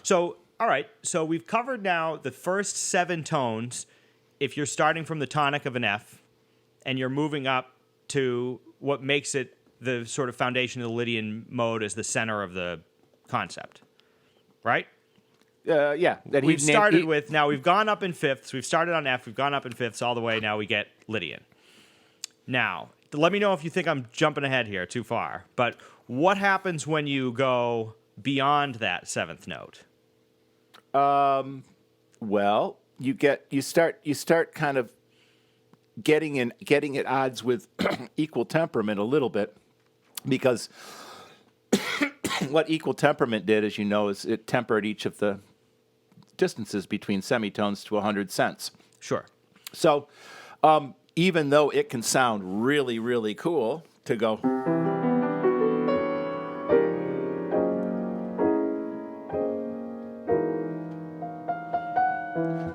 So, all right. So we've covered now the first 7 tones. If you're starting from the tonic of an F, and you're moving up to what makes it the sort of foundation of the Lydian mode as the center of the concept, right? Yeah. That We've started with, now we've gone up in fifths. We've started on F. We've gone up in fifths all the way. Now we get Lydian. Now, let me know if you think I'm jumping ahead here too far. But what happens when you go beyond that 7th note? Well, you start kind of getting at odds with equal temperament a little bit, because what equal temperament did, as you know, is it tempered each of the distances between semitones to 100 cents. Sure. So even though it can sound really, really cool to go,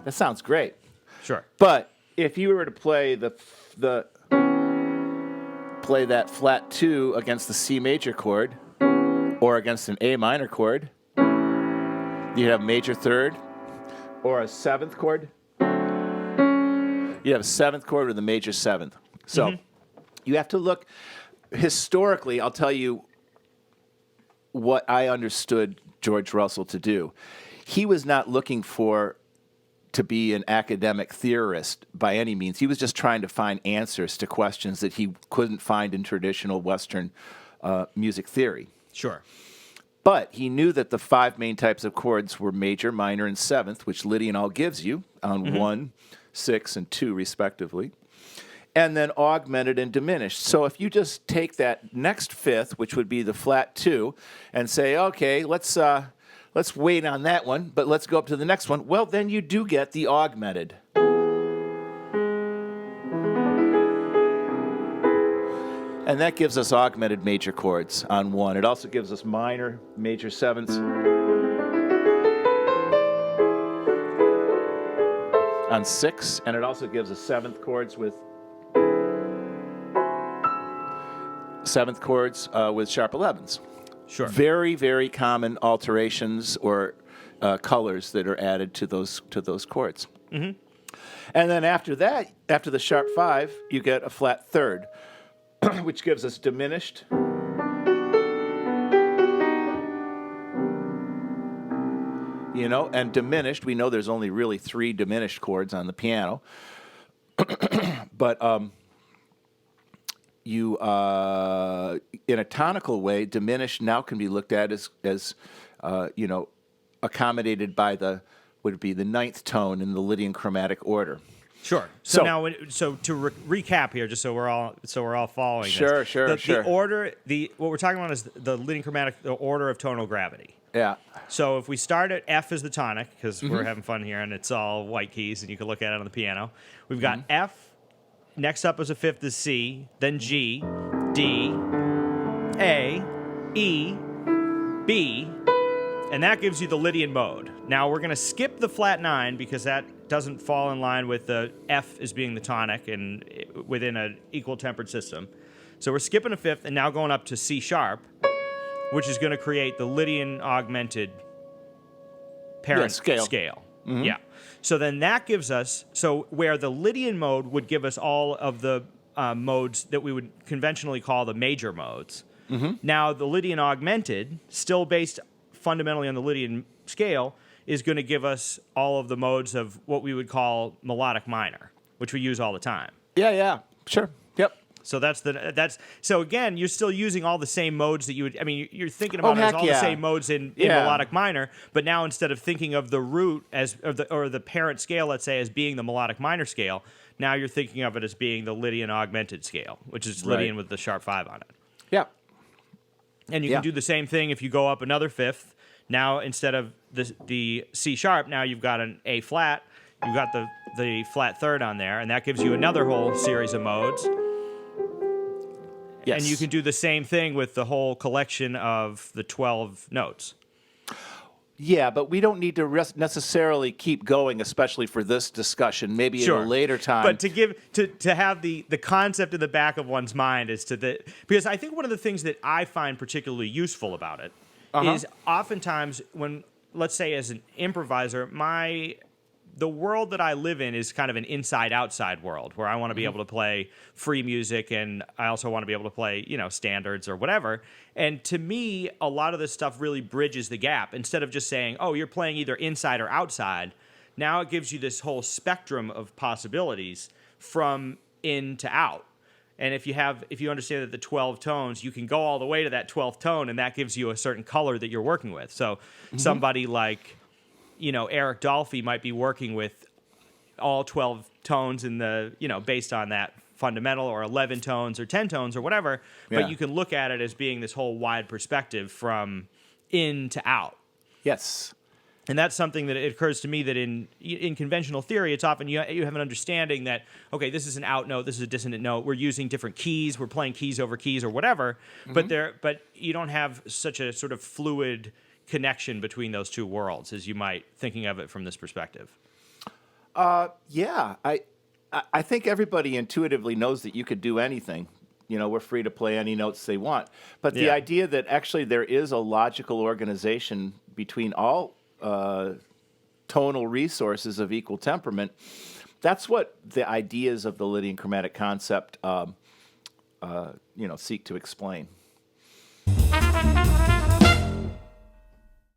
that sounds great. Sure. But if you were to play play that flat 2 against the C major chord or against an A minor chord, you'd have major third or a 7th chord. You have a 7th chord with a major 7th. So you have to look historically. I'll tell you what I understood George Russell to do. He was not looking to be an academic theorist by any means. He was just trying to find answers to questions that he couldn't find in traditional Western music theory. Sure. But he knew that the 5 main types of chords were major, minor, and 7th, which Lydian all gives you on 1, 6, and 2, respectively, and then augmented and diminished. So if you just take that next 5th, which would be the flat 2, and say, okay, let's wait on that one, but let's go up to the next one, well, then you do get the augmented. And that gives us augmented major chords on 1. It also gives us minor, major 7ths on 6, and it also gives us 7th chords with sharp 11s. Sure. Very, very common alterations or colors that are added to those chords. Mm-hmm. And then after that, after the sharp 5, you get a flat 3rd, which gives us diminished, and diminished. We know there's only really 3 diminished chords on the piano, but you, in a tonical way, diminished now can be looked at as accommodated by the 9th tone in the Lydian chromatic order. Sure. So now, to recap here, just so we're all following. Sure, this. sure. The order, what we're talking about is the Lydian chromatic, the order of tonal gravity. Yeah. So if we start at F as the tonic, because we're having fun here, and it's all white keys, and you can look at it on the piano. We've got F. Next up as a 5th is C, then G, D, A, E, B, and that gives you the Lydian mode. Now we're going to skip the flat 9 because that doesn't fall in line with the F as being the tonic and within an equal tempered system. So we're skipping a 5th and now going up to C sharp, which is going to create the Lydian augmented parent scale. Mm-hmm. Yeah. So then that gives us, where the Lydian mode would give us all of the modes that we would conventionally call the major modes. Mm-hmm. Now the Lydian augmented, still based fundamentally on the Lydian scale, is going to give us all of the modes of what we would call melodic minor, which we use all the time. Yeah, sure. Yep. So so again, you're still using all the same modes that you would. I mean, you're thinking about it as all the same modes in melodic minor, but now instead of thinking of the root or the parent scale, let's say, as being the melodic minor scale, now you're thinking of it as being the Lydian augmented scale, which is Lydian with the sharp 5 on it. Yeah. And you can do the same thing if you go up another 5th. Now instead of the C sharp, now you've got an A flat. You've got the flat 3rd on there, and that gives you another whole series of modes. Yes. And you can do the same thing with the whole collection of the 12 notes. Yeah, but we don't need to necessarily keep going, especially for this discussion. Maybe at a later time. But to have the concept in the back of one's mind is because I think one of the things that I find particularly useful about it is oftentimes when let's say as an improviser, the world that I live in is kind of an inside-outside world where I want to be able to play free music, and I also want to be able to play, standards or whatever. And to me, a lot of this stuff really bridges the gap. Instead of just saying, oh, you're playing either inside or outside, now it gives you this whole spectrum of possibilities from in to out. And if you understand that the 12 tones, you can go all the way to that 12th tone, and that gives you a certain color that you're working with. So somebody like, Eric Dolphy might be working with all 12 tones in the, based on that fundamental, or 11 tones or 10 tones or whatever. Yeah. But you can look at it as being this whole wide perspective from in to out. Yes. And that's something that it occurs to me that in conventional theory, it's often you have an understanding that, okay, this is an out note, this is a dissonant note, we're using different keys, we're playing keys over keys or whatever, but you don't have such a sort of fluid connection between those two worlds as you might, thinking of it from this perspective. Yeah, I think everybody intuitively knows that you could do anything. We're free to play any notes they want. But the idea that actually there is a logical organization between all tonal resources of equal temperament, that's what the ideas of the Lydian chromatic concept, seek to explain.